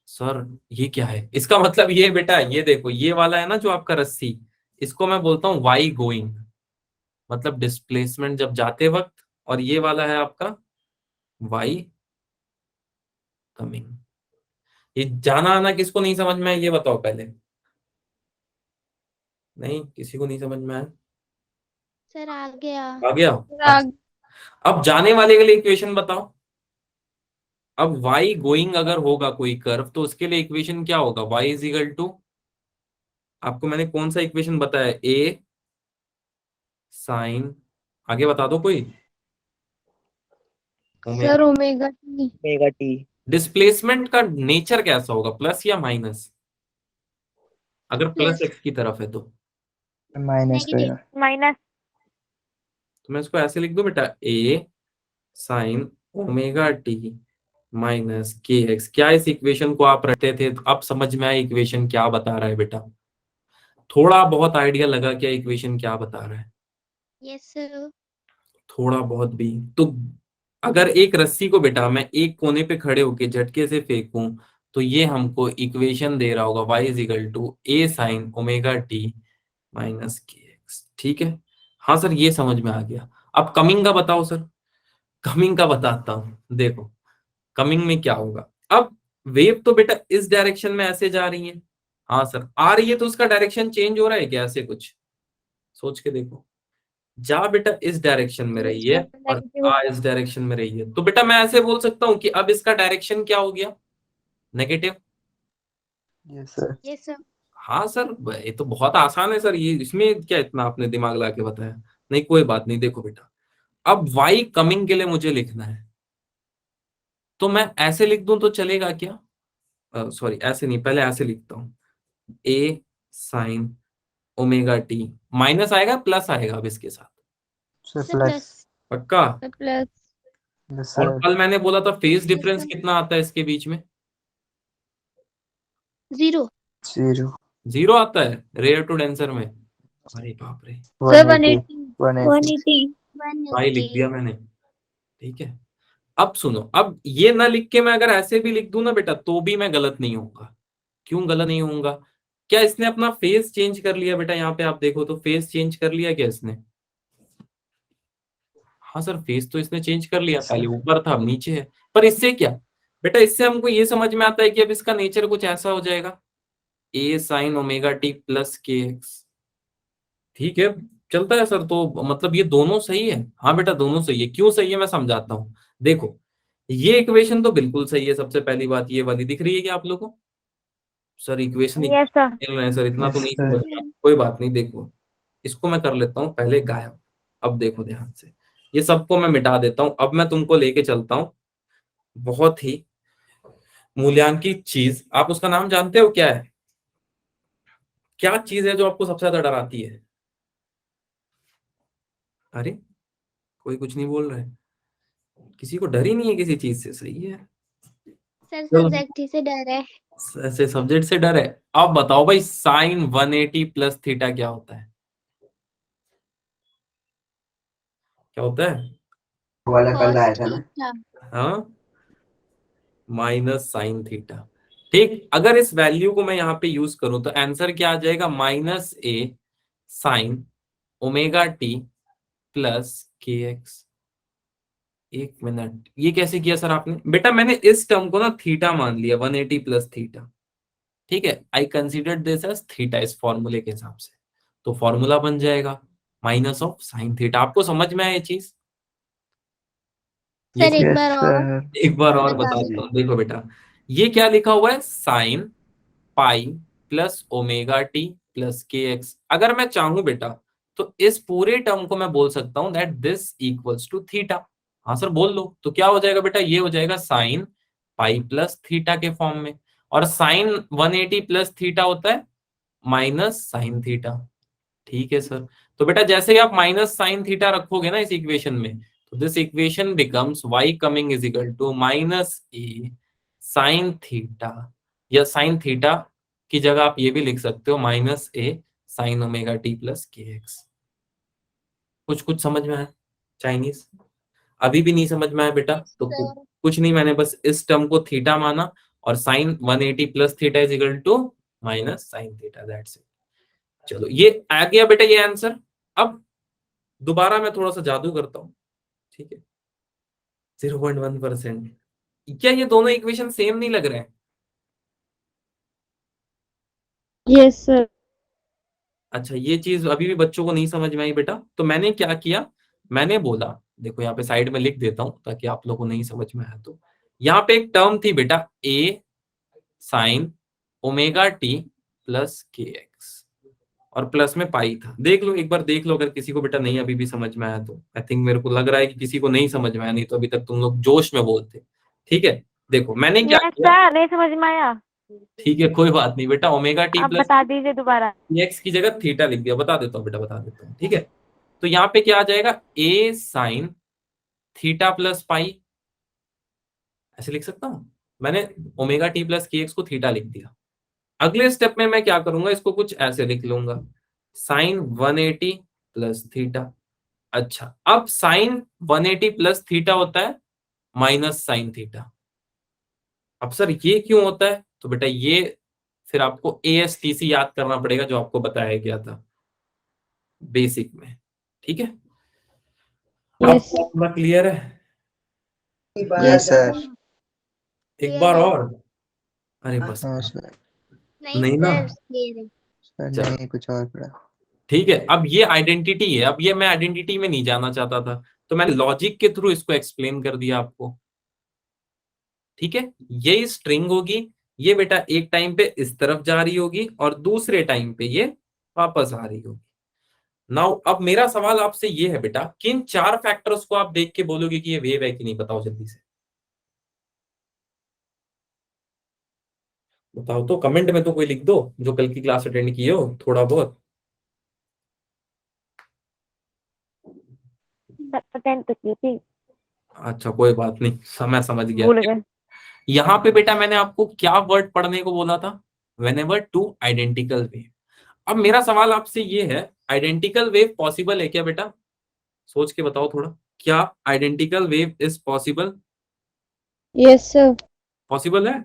Sir ये क्या है? इसका मतलब ये बेटा, ये देखो ये वाला है ना जो आपका रस्सी, इसको मैं बोलता हूँ वाई गोइंग, मतलब डिस्प्लेसमेंट जब जाते वक्त, और ये वाला है आपका वाई कमिंग। ये जाना आना किसको नहीं समझ में आया ये बताओ पहले? नहीं, किसी को नहीं समझ में आया? सर आ गया। आ गया? आ- अच्छा, अब जाने वाले के लिए इक्वेशन बताओ। अब y गोइंग अगर होगा कोई कर्व तो उसके लिए इक्वेशन क्या होगा? y इज इक्वल टू, आपको मैंने कौन सा इक्वेशन बताया? a साइन, आगे बता दो कोई। Sir omega T. Omega T. Displacement का नेचर कैसा होगा, प्लस या माइनस? अगर प्लस प्लस। एक्स की तरफ है तो माइनस नेगेटिव। रहेगा। माइनस। तो मैं इसको ऐसे लिख दूं बेटा, a sine omega T minus K x. क्या इस इक्वेशन को आप रखते थे? तो अब समझ में आया इक्वेशन क्या बता रहा है बेटा? थोड़ा बहुत आइडिया लगा क्या इक्वेशन क्या बता रहा है? Yes sir. थोड़ा बहुत भी तो, अगर एक रस्सी को बेटा मैं एक कोने पे खड़े होके झटके से फेंकूं तो ये हमको इक्वेशन दे रहा होगा y is equal to a sine omega T minus K X. ठीक है, हाँ सर ये समझ में आ गया। अब कमिंग का बताओ सर। कमिंग का बताता हूं, देखो कमिंग में क्या होगा। अब वेव तो बेटा इस डायरेक्शन में ऐसे जा रही है, हाँ सर आ रही है, तो उसका डायरेक्शन चेंज हो रहा है क्या? ऐसे कुछ सोच के देखो। जा बेटा इस डायरेक्शन में रही है और नेगेटिव। आ इस डायरेक्शन में रही है, तो बेटा मैं ऐसे बोल सकता हूँ कि अब इसका डायरेक्शन क्या हो गया? Negative. Yes, sir. Yes, sir. हाँ सर, ये तो बहुत आसान है सर, ये इसमें क्या इतना आपने दिमाग लगा के बताया? नहीं कोई बात नहीं, देखो बेटा अब वाई कमिंग के लिए मुझे लिखना है, तो मैं ऐसे लिख दूं तो चलेगा क्या? सॉरी ऐसे नहीं, पहले ऐसे लिखता हूं, ए साइन ओमेगा टी, माइनस आएगा प्लस आएगा अब इसके साथ, Sir, Sir, plus. plus. पक्का? Sir plus. Yes, और sir. कल मैंने बोला था फेज Yes, डिफरेंस sir. कितना आता है इसके बीच में? 0. 0. 0 आता है रेयर टू डेंसर में। अरे बाप रे, सर 180. 180. 180। भाई लिख 180. दिया मैंने। ठीक है, अब सुनो, अब ये ना लिख के मैं अगर ऐसे भी लिख दूं ना बेटा, तो भी मैं गलत नहीं होऊंगा। क्यों गलत नहीं होऊंगा? क्या इसने अपना फेस चेंज कर लिया बेटा? यहाँ पे आप देखो तो फेस चेंज कर लिया क्या इसने? हाँ सर फेस तो इसने चेंज कर लिया, Yes, पहले sir. ऊपर था अब नीचे है। पर इससे क्या बेटा, इससे हमको ये समझ में आता है कि अब इसका नेचर कुछ ऐसा हो जाएगा, ए sine omega T plus K X. ठीक है, चलता है सर, तो मतलब ये दोनों सही है। हाँ बेटा दोनों सही है, क्यों सही है मैं समझाता हूँ। देखो ये इक्वेशन तो बिल्कुल सही है, सबसे पहली बात ये वाली दिख रही है कि आप लोगों को? Sir equation yes sir. मिल रहे हैं सर, इतना तो Yes, नहीं sir. समझ में, कोई बात नहीं। देखो इसको मैं कर लेता हूँ पहले गायब। अब देखो ध्यान से, ये सबको मैं मिटा देता हूँ। अब मैं तुमको लेके चलता हूँ बहुत ही मूल्यांकित चीज। आप उसका नाम जानते हो क्या है? क्या चीज है जो आपको सबसे ज्यादा डराती है? अरे कोई कुछ नहीं बोल रहा है, किसी को डर ही नहीं है किसी चीज से, सही है। सर चलो, सब्जेक्ट ही से डर है। ऐसे सब्जेक्ट से डर है। अब बताओ भाई साइन 180 प्लस थीटा क्या होता है? क्या होता है? वाला कल Cos आया था ना. थीटा. हाँ, माइनस साइन थीटा। ठीक, अगर इस वैल्यू को मैं यहाँ पे यूज करूं तो आंसर क्या आ जाएगा? Minus A sine omega T plus K x. एक मिनट, ये कैसे किया सर आपने? बेटा मैंने इस टर्म को ना थीटा मान लिया, 180 प्लस थीटा। ठीक है, I consider this as theta इस फॉर्मूले के हिसाब से, तो फॉर्मूला बन जाएगा माइनस ऑफ साइन थीटा। आपको समझ में आया ये चीज? ये सर एक Yes, बार और sir. एक बार और बता बता दो. देता हूँ, देखो बेटा ये क्या लिखा हुआ है? Sine pi plus omega T plus K x. अगर मैं चाहूं बेटा तो इस पूरे टर्म को मैं बोल सकता हूं that this equals to theta. हाँ सर बोल लो, तो क्या हो जाएगा बेटा? ये हो जाएगा साइन पाई प्लस थीटा के फॉर्म में, और साइन 180 प्लस थीटा होता है माइनस साइन थीटा। ठीक है सर, तो बेटा जैसे ही आप माइनस साइन थीटा रखोगे ना इस इक्वेशन में, तो this equation becomes y coming is equal to minus A sine theta, या साइन थीटा की जगह आप ये भी लिख सकते हो minus A sine omega T plus K X. कुछ कुछ समझ में आया? चाइनीज अभी भी नहीं समझ में आया बेटा? Yes, तो sir. कुछ नहीं, मैंने बस इस टर्म को थीटा माना, और sine 180 plus theta is equal to minus sine theta, that's it. चलो ये आ गया बेटा ये आंसर। अब दोबारा मैं थोड़ा सा जादू करता हूँ, ठीक है? 0.1%। क्या ये दोनों इक्वेशन सेम नहीं लग रहे हैं? Yes sir. अच्छा ये चीज अभी भी बच्चों को नहीं समझ में आई बेटा, तो मैंने क्या किया, मैंने बोला, देखो यहाँ पे साइड में लिख देता हूं ताकि आप लोगों को नहीं समझ में आया तो। यहाँ पे एक टर्म थी बेटा ए sine omega T plus K x, और प्लस में पाई था। देख लो एक बार, देख लो अगर किसी को बेटा नहीं अभी भी समझ में आया तो। आई थिंक मेरे को लग रहा है कि किसी को नहीं समझ में आया, नहीं तो अभी तक तुम लोग जोश में बोलते। ठीक है, देखो मैंने क्या यस किया। सर, नहीं समझ में आया। ठीक है कोई बात नहीं बेटा, ओमेगा टी आप प्लस बता दीजिए दोबारा। एक्स की जगह थीटा लिख दिया। बता देता हूँ बेटा, बता देता हूँ, ठीक है? तो यहाँ पे क्या आ जाएगा? ए साइन थीटा प्लस पाई, ऐसे लिख सकता हूँ। मैंने omega T plus K x को थीटा लिख दिया। अगले स्टेप में मैं क्या करूंगा, इसको कुछ ऐसे लिख लूंगा, साइन 180 प्लस थीटा। अच्छा अब साइन 180 प्लस थीटा होता है माइनस साइन थीटा। अब सर ये क्यों होता है? तो बेटा ये फिर आपको ASTC याद करना पड़ेगा जो आपको बताया गया था। बेसिक में। ठीक है, Yes. आपको पूरा क्लियर है? Yes sir. एक Clear बार है। और, अरे बस हाँ सर। नहीं नहीं ना, सर क्लियर है। सर चलो नहीं, कुछ और पढ़ा। ठीक है। अब ये आइडेंटिटी है, अब ये मैं आइडेंटिटी में नहीं जाना चाहता था, तो मैंने लॉजिक के थ्रू इसको एक्सप्लेन कर दिया आपको। ठीक है, ये स्ट्रिंग होगी, ये बेटा एक टाइम पे इस तरफ जा रही होगी और दूसरे टाइम पे ये वापस आ रही होगी। नाउ अब मेरा सवाल आपसे ये है बेटा, किन 4 फैक्टर्स को आप देख के बोलोगे कि ये वेव है कि नहीं, बताओ जल्दी से बताओ। तो कमेंट में तो कोई लिख दो जो कल की क्लास अटेंड किए हो थोड़ा बहुत। अटेंड तो की थी, अच्छा कोई बात नहीं, समय समझ गया। भूल गए। यहाँ पे बेटा मैंने आपको क्या वर्ड पढ़ने को बोला था, व्हेनेवर टू आइडेंटिकल वेव। अब मेरा सवाल आपसे ये है, आइडेंटिकल वेव पॉसिबल है क्या बेटा, सोच के बताओ थोड़ा, क्या identical wave is possible? Yes sir. Possible है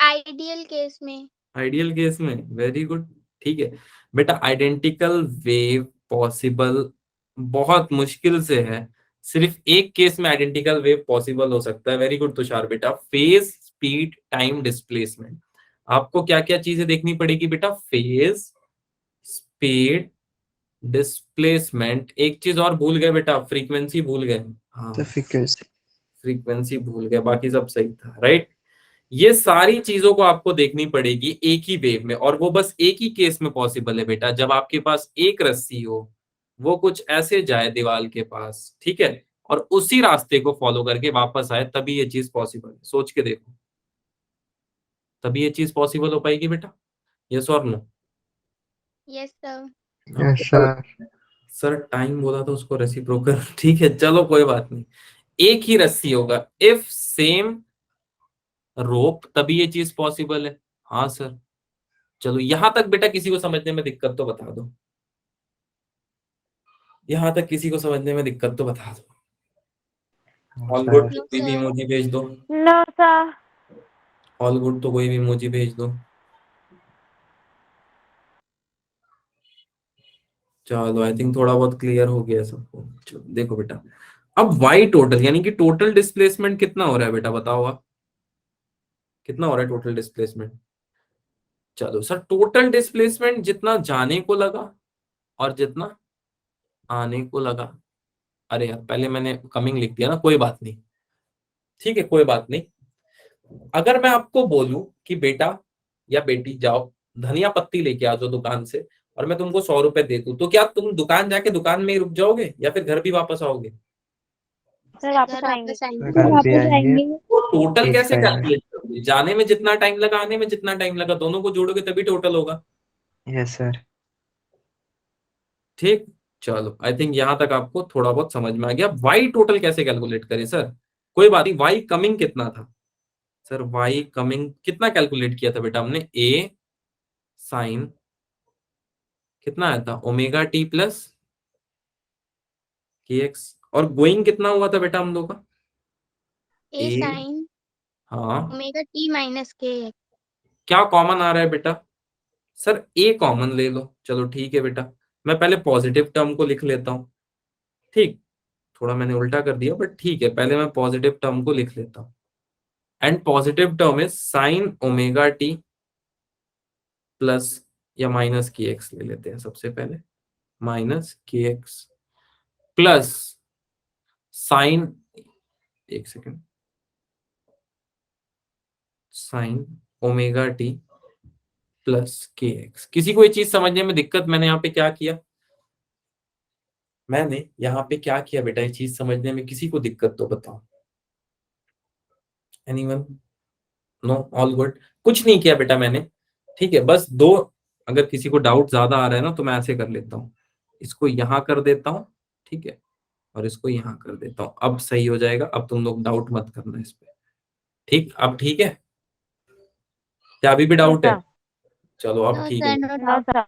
आइडियल केस में। आइडियल केस में, वेरी गुड। ठीक है बेटा, आइडेंटिकल वेव पॉसिबल बहुत मुश्किल से है, सिर्फ एक केस में आइडेंटिकल वेव पॉसिबल हो सकता है। वेरी गुड तुषार बेटा, फेज स्पीड टाइम डिस्प्लेसमेंट। आपको क्या क्या चीजें देखनी पड़ेगी बेटा, फेज स्पीड डिस्प्लेसमेंट, एक चीज और भूल गए बेटा, फ्रीक्वेंसी भूल गए। हाँ तो फ्रीक्वेंसी। फ्रीक्वेंसी भूल गए, बाकी सब सही था, राइट। ये सारी चीजों को आपको देखनी पड़ेगी एक ही वेव में, और वो बस एक ही केस में पॉसिबल है बेटा, जब आपके पास एक रस्सी हो, वो कुछ ऐसे जाए दीवार के पास, ठीक है, और उसी रास्ते को फॉलो करके वापस आए, तभी ये चीज पॉसिबल है। सोच के देखो, तभी ये चीज पॉसिबल हो पाएगी बेटा, यस और no? Yes sir. Yes sir. Sir time बोला था उसको रेसिप्रोकल ठीक है, चलो कोई बात नहीं, एक ही रस्सी होगा, इफ सेम रोप, तभी ये चीज पॉसिबल है। हाँ सर, चलो यहां तक बेटा किसी को समझने में दिक्कत तो बता दो, यहां तक किसी को समझने में दिक्कत तो बता दो। All good, sir. नो कोई भी सर। इमोजी भेज दो। No sir. ऑल गुड तो कोई भी इमोजी भेज दो। चलो आई थिंक थोड़ा बहुत क्लियर हो गया सबको। चलो देखो बेटा, अब वाई टोटल यानी कि टोटल डिस्प्लेसमेंट कितना हो रहा है बेटा, बताओ आप, कितना हो रहा है टोटल डिस्प्लेसमेंट? चलो सर, टोटल डिस्प्लेसमेंट जितना जाने को लगा और जितना आने को लगा, अरे यार पहले मैंने कमिंग लिख दिया ना, कोई बात नहीं, ठीक है कोई बात नहीं। अगर मैं आपको बोलूं कि बेटा या बेटी जाओ धनिया पत्ती लेके आ जाओ दुकान से, और मैं तुमको 100 रुपए दे दूं, तो क्या तुम दुकान जाके दुकान में ही रुक जाओगे या फिर घर भी वापस आओगे? सर घर वापस आएंगे। वापस आएंगे। घर भी आएंगे। तो टोटल एक कैसे टाइम में। कैलकुलेट करोगे, जाने में जितना टाइम लगा आने में जितना टाइम लगा, दोनों को जोड़ोगे तभी टोटल होगा। Yes sir. ठीक, चलो आई थिंक यहां तक आपको थोड़ा बहुत समझ में आ गया। वाई टोटल कैसे कैलकुलेट करें सर? कोई बात नहीं, वाई कमिंग कितना था सर, वाई कमिंग कितना कैलकुलेट किया था बेटा हमने, ए साइन कितना आया था, omega T plus K x, और गोइंग कितना हुआ था बेटा हम लोग का, ए ए, साइन हाँ ओमेगा टी माइनस के। क्या कॉमन आ रहा है बेटा, सर ए कॉमन ले लो, चलो ठीक है बेटा, मैं पहले पॉजिटिव टर्म को लिख लेता हूँ। ठीक, थोड़ा मैंने उल्टा कर दिया बट ठीक है, पहले मैं पॉजिटिव टर्म को लिख लेता हूँ, and positive term is sine omega T plus या माइनस के एक्स ले लेते हैं सबसे पहले, minus K x plus sign, एक second, sign omega T plus K x. किसी को ये चीज समझने में दिक्कत, मैंने यहाँ पे क्या किया, मैंने यहाँ पे क्या किया बेटा, ये चीज समझने में किसी को दिक्कत तो बताओ, एनीवन? नो, ऑल गुड, कुछ नहीं किया बेटा मैंने, ठीक है, बस दो, अगर किसी को डाउट ज्यादा आ रहा है ना तो मैं ऐसे कर लेता हूँ, इसको यहां कर देता हूँ, ठीक है, और इसको यहां कर देता हूँ, अब सही हो जाएगा। अब तुम लोग डाउट मत करना इस पे, ठीक, अब ठीक है, क्या अभी भी No डाउट है? sir. चलो अब नो ठीक है। Sir no No doubt. sir.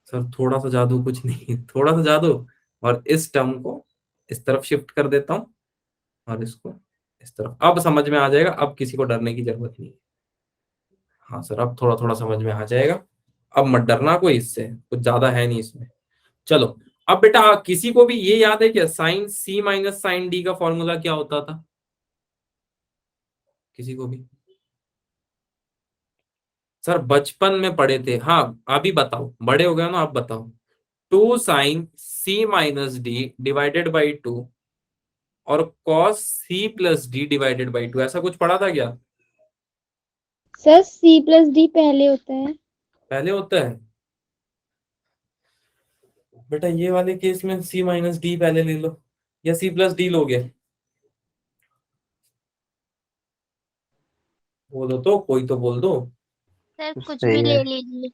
Sir थोड़ा सा जादू, कुछ नहीं थोड़ा सा जादू, और इस टर्म को इस तरफ शिफ्ट कर देता हूँ और इसको इस तरफ, अब समझ में आ जाएगा, अब किसी को डरने की जरूरत नहीं है। हाँ सर, अब थोड़ा थोड़ा समझ में आ जाएगा, अब मत डरना कोई इससे, कुछ ज्यादा है नहीं इसमें। चलो अब बेटा किसी को भी ये याद है क्या साइन सी माइनस साइन डी का फॉर्मूला क्या होता था, किसी को भी? सर बचपन में पढ़े थे, हाँ अभी बताओ, बड़े हो गए ना, आप बताओ। 2 sin c - d divided by 2 और cos c+d डिवाइडेड बाई 2, ऐसा कुछ पढ़ा था क्या? सर C+D पहले होता है। पहले होता है बेटा, ये वाले केस में c - d पहले ले लो या c+d लोगे, बोलो तो, कोई तो बोल दो। सर तो कुछ भी सही ले है। लीजिए।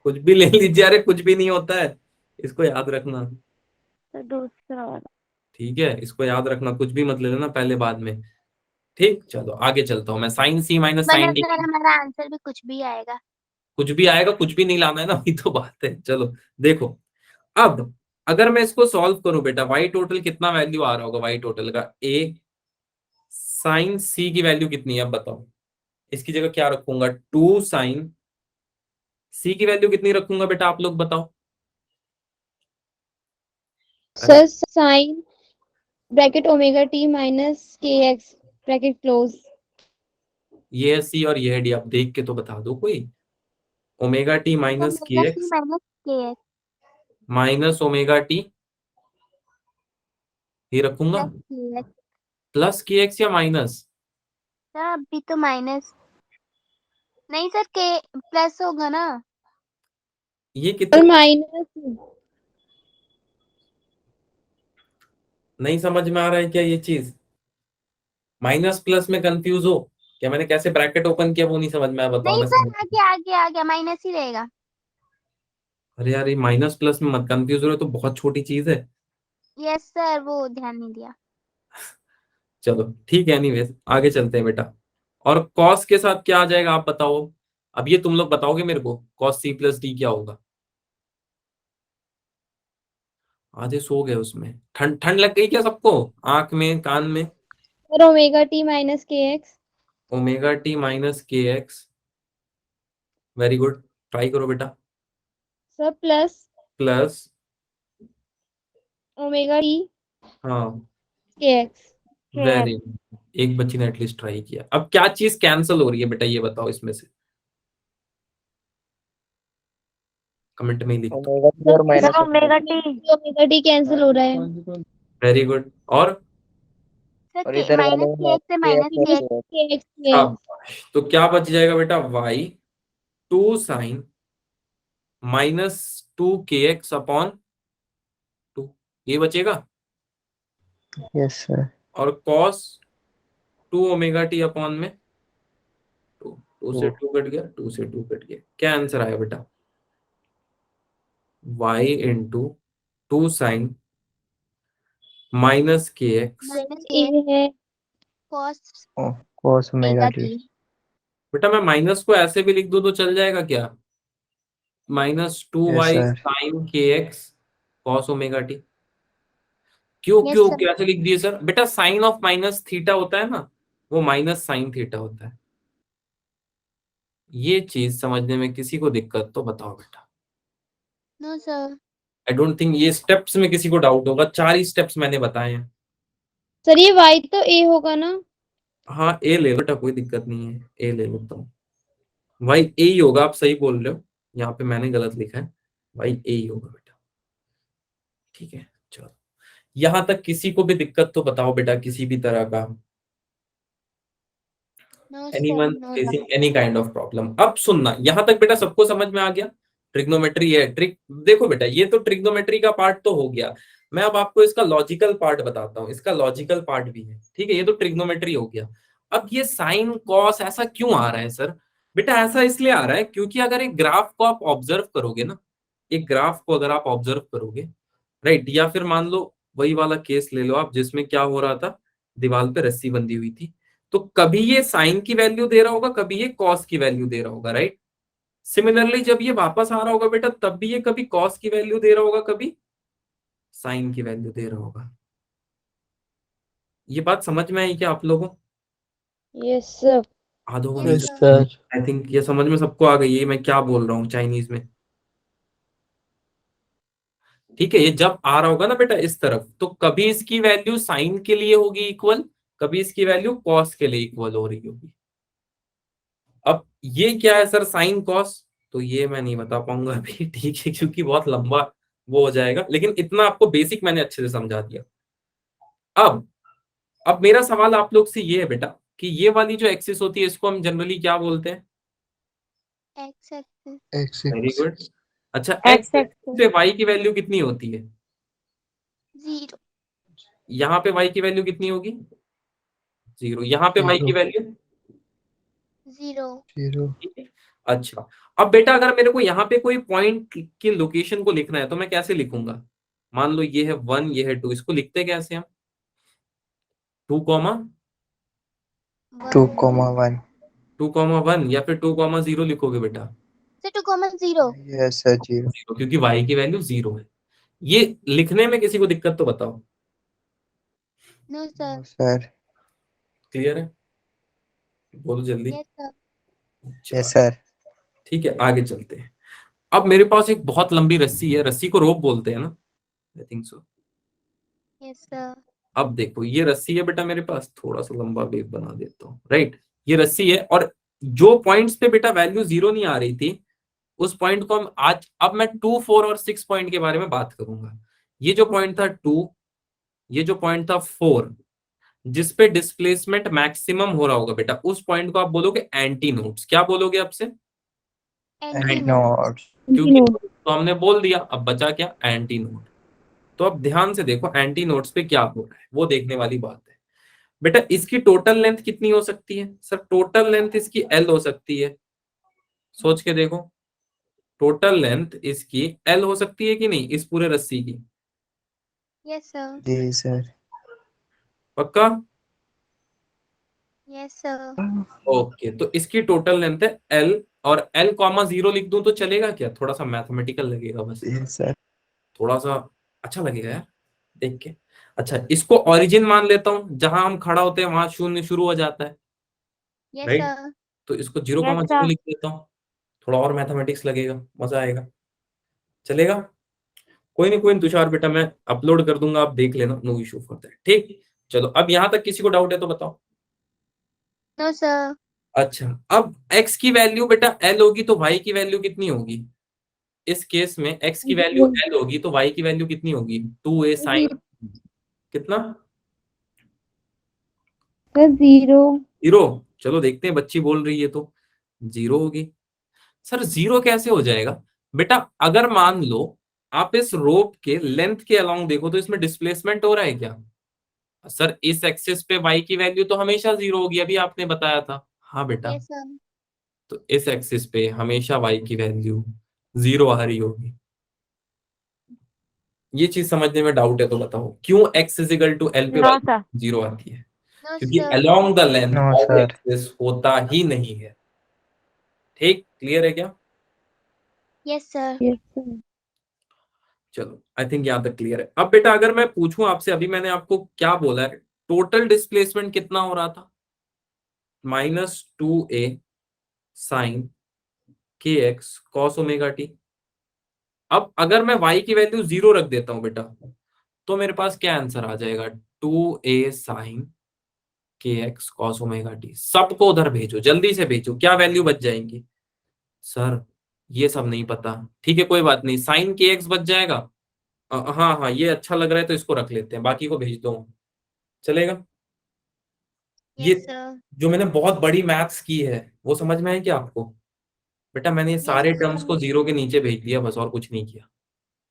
कुछ भी ले लीजिए, अरे कुछ भी नहीं होता है, इसको याद रखना। तो दूसरा वाला। ठीक है, इसको याद रखना, कुछ भी मत ले लेना पहले बाद में। ठीक, चलो आगे चलता हूँ मैं। साइन सी माइनस साइन वरना डी, सर हमारा आंसर भी कुछ भी आएगा। कुछ भी आएगा, कुछ भी नहीं लाना है ना, वही तो बात है। चलो देखो, अब अगर मैं इसको सॉल्व करूं बेटा, वाई टोटल कितना वैल्यू आ रहा होगा वाई टोटल का, ए साइन सी की वैल्यू कितनी है अब बताओ। इसकी जगह क्या रखूंगा, 2 sin सी की वैल्यू कितनी रखूंगा बेटा, आप लोग बताओ। अरे sir sine bracket omega T minus K X bracket close. ये है सी और ये है डी, आप देख के तो बता दो कोई। ओमेगा टी सर माइनस के omega C x minus K x minus omega T, ये रखूंगा। Plus K x. Plus K x या माइनस? सर अभी तो माइनस, नहीं सर के प्लस होगा ना। ये और कितना माइनस नहीं समझ में आ रहा है क्या ये चीज? माइनस प्लस में कंफ्यूज हो क्या? मैंने कैसे ब्रैकेट ओपन किया वो नहीं समझ में आया, बताओ नहीं मैं सर समझ। आगे आगे आगे माइनस ही रहेगा। अरे यार, ये माइनस प्लस में मत कंफ्यूज हो रहे, तो बहुत छोटी चीज है। यस सर वो ध्यान नहीं दिया। चलो ठीक है, एनीवेज आगे चलते हैं बेटा। और कॉस के साथ क्या आ जाएगा आप बताओ। अब ये तुम लोग बताओगे मेरे को, कॉस c+d क्या होगा। आधे सो गए उसमें, ठंड ठंड लग गई क्या सबको, आंख में कान में? और omega T minus K x. Omega T minus K x, very good, try करो बेटा। Sir plus plus, omega T हाँ के एक्स। वेरी गुड, एक बच्ची ने एटलीस्ट ट्राई किया। अब क्या चीज कैंसिल हो रही है बेटा, ये बताओ इसमें से, कमेंट में ही लिख दो। ओमेगा टी और माइनस ओमेगा टी कैंसिल हो रहा है। वेरी गुड, और सर और के इधर वाले माइनस के में एक्स से के माइनस एक्स और के एक्स। के एक्स। के एक्स के एक्स। शाबाश, तो क्या बच जाएगा बेटा, y 2 sin -2 kx/2, ये बचेगा। Yes sir. और cos 2 ωt में 2, 2 से 2 कट गया, 2 से 2 कट गया, क्या आंसर आया बेटा, y into 2 sin -kx। Minus के ये एक्स है कॉस कोस ओमेगा ओमेगा टी। टी। बेटा मैं माइनस को ऐसे भी लिख दूं तो चल जाएगा क्या, -2y yes sir. sin kx cos ωt। क्यों यस क्यों सर। कैसे लिख दिए सर? बेटा साइन ऑफ माइनस थीटा होता है ना, वो माइनस साइन थीटा होता है। ये चीज समझने में किसी को दिक्कत तो बताओ बेटा। No sir. I don't think ये स्टेप्स में किसी को डाउट होगा, 4 ही स्टेप्स मैंने बताए हैं। सर ये वाई तो ए होगा ना। हाँ ए ले लो बेटा, कोई दिक्कत नहीं है, ए ले लो तुम। भाई ए ही होगा, आप सही बोल रहे हो, यहाँ पे मैंने गलत लिखा है, भाई ए ही होगा बेटा। ठीक है चलो, यहां तक किसी को भी दिक्कत तो बताओ बेटा, किसी भी तरह का, no sir anyone no sir. Facing any kind of problem. अब सुनना, यहां तक बेटा सबको समझ में आ गया। ट्रिग्नोमेट्री है, ट्रिक देखो बेटा, ये तो ट्रिग्नोमेट्री का पार्ट तो हो गया। मैं अब आपको इसका लॉजिकल पार्ट बताता हूँ, इसका लॉजिकल पार्ट भी है। ठीक है, ये तो ट्रिग्नोमेट्री हो गया। अब ये साइन कॉस ऐसा क्यों आ रहा है सर? बेटा ऐसा इसलिए आ रहा है क्योंकि अगर एक ग्राफ को आप ऑब्जर्व करोगे ना, एक ग्राफ को अगर आप ऑब्जर्व करोगे, राइट, या फिर मान लो वही वाला केस ले लो आप जिसमें क्या हो रहा था, दीवार पे रस्सी बंधी हुई थी, तो कभी ये साइन की वैल्यू दे रहा होगा, कभी ये कॉस की वैल्यू दे रहा होगा, राइट। सिमिलरली जब ये वापस आ रहा होगा बेटा, तब भी ये कभी कॉस की वैल्यू दे रहा होगा, कभी साइन की वैल्यू दे रहा होगा। ये बात समझ में आई क्या आप लोगों को? Yes sir. आधों को नहीं? Yes yes sir. Sir. I think ये समझ में सबको आ गई है मैं क्या बोल रहा हूँ चाइनीज में। ठीक है, ये जब आ रहा होगा ना बेटा इस तरफ, तो कभी इसकी वैल्यू साइन के लिए होगी इक्वल, कभी इसकी वैल्यू कॉस के लिए इक्वल हो रही होगी। अब ये क्या है सर, साइन कॉस, तो ये मैं नहीं बता पाऊंगा अभी, ठीक है, क्योंकि बहुत लंबा वो हो जाएगा, लेकिन इतना आपको बेसिक मैंने अच्छे से समझा दिया। अब अब मेरा सवाल आप लोग से ये है बेटा कि ये वाली जो एक्सिस होती है इसको हम जनरली क्या बोलते हैं? X axis. Very X6. Good. अच्छा, एक्स X एक्सिस पे वाई की वैल्यू कितनी होती है? 0 यहाँ पे वाई की वैल्यू कितनी होगी? 0। यहाँ पे वाई की 0. वैल्यू 0 0. ठीक है। अच्छा, अब बेटा अगर मेरे को यहाँ पे कोई पॉइंट की लोकेशन को लिखना है तो मैं कैसे लिखूंगा? मान लो ये है 1, ये है 2, इसको लिखते कैसे हम? 2 कॉमा 2, 1. 2, 1 या फिर 2, 0 लिखोगे बेटा? से 2, 0। Yes, sir. 0. 0, क्योंकि वाई की वैल्यू 0 है। ये लिखने में किसी को दिक्कत तो बताओ। No sir. No, sir. Clear है? बोलो जल्दी। Yes sir. चलो Yes, sir. ठीक है, आगे चलते हैं। अब मेरे पास एक बहुत लंबी रस्सी है, रस्सी को रोप बोलते हैं ना, I think so. Yes sir. अब देखो ये रस्सी है बेटा, मेरे पास थोड़ा सा लंबा वेव बना देता हूँ, राइट। ये रस्सी है और जो पॉइंट्स पे बेटा वैल्यू 0 नहीं आ रही थी, उस पॉइंट को हम आज, अब मैं 2, 4 और 6 पॉइंट के बारे में बात करूंगा। ये जो पॉइंट था 2, ये जो पॉइंट था 4, जिसपे डिस्प्लेसमेंट मैक्सिमम हो रहा होगा बेटा, उस पॉइंट को आप बोलोगे एंटी नोड्स। क्या बोलोगे आपसे? Anti Anti- node. Nodes. क्योंकि तो हमने बोल दिया, अब बचा क्या? Anti node. तो अब ध्यान से देखो एंटी नोड्स पे क्या हो रहा है, वो देखने वाली बात है बेटा। इसकी टोटल लेंथ कितनी हो सकती है सर? टोटल लेंथ इसकी एल हो सकती है, सोच के देखो। टोटल लेंथ इसकी एल हो सकती है कि नहीं, इस पूरे रस्सी की? Yes sir. Yes, sir. पक्का? Yes sir. ओके, तो इसकी टोटल लेंथ है एल, और एल कॉमा 0 लिख दूं तो चलेगा क्या? थोड़ा सा मैथमेटिकल लगेगा बस, Yes, sir. थोड़ा सा अच्छा लगेगा यार देख के। अच्छा, इसको ओरिजिन मान लेता हूं, जहां हम खड़ा होते हैं वहां शून्य शुरू हो जाता है, यस राइट। सर। तो इसको 0, Yes, 0 sir. लिख देता हूँ, थोड़ा और मैथमेटिक्स लगेगा, मजा आएगा। चलेगा? कोई नहीं कोई नहीं तुषार बेटा, मैं अपलोड कर दूंगा, आप देख लेना, नो इशू फॉर दैट, ठीक। चलो, अब यहां तक किसी को डाउट है तो बताओ। No sir. अच्छा, अब x की वैल्यू बेटा l होगी तो y की वैल्यू कितनी होगी? इस केस में x की वैल्यू l होगी तो y की वैल्यू कितनी होगी? 2a साइन कितना? 0. 0। चलो देखते हैं, बच्ची बोल रही है तो 0 होगी। सर 0 कैसे हो जाएगा बेटा? अगर मान लो आप इस रोप के लेंथ के अलोंग देखो तो इसमें डिस्प्लेसमेंट हो रहा है क्या? सर इस एक्सिस पे y की वैल्यू तो हमेशा 0 होगी, अभी आपने बताया था। हाँ बेटा, यस सर। तो इस एक्सिस पे हमेशा y की वैल्यू 0 आ रही होगी। ये चीज समझने में डाउट है तो बताओ, क्यों x इजिकल टू एल पे y No, sir. 0 आती है? नो क्योंकि sir. Along the length No, y sir. Axis होता ही नहीं है। ठीक, क्लियर है क्या? Yes sir. Yes, sir. चलो, आई थिंक यहां तक क्लियर है। अब बेटा अगर मैं पूछूं आपसे, अभी मैंने आपको क्या बोला है, टोटल डिस्प्लेसमेंट कितना हो रहा था? -2a साइन के एक्स कॉस ओमेगा टी। अब अगर मैं y की वैल्यू 0 रख देता हूं बेटा, तो मेरे पास क्या आंसर आ जाएगा? 2a साइन के एक्स कॉस ओमेगा टी। सबको उधर भेजो, जल्दी से भेजो, क्या वैल्यू बच जाएंगी? सर ये सब नहीं पता, ठीक है कोई बात नहीं, साइन के एक्स बच जाएगा। हाँ हाँ, ये अच्छा लग रहा है तो इसको रख लेते हैं, बाकी को भेज दो, चलेगा? ये यस सर। जो मैंने बहुत बड़ी मैथ्स की है वो समझ में है क्या आपको? बेटा मैंने ये यस सारे सर टर्म्स को समझ। 0 के नीचे भेज दिया बस, और कुछ नहीं किया,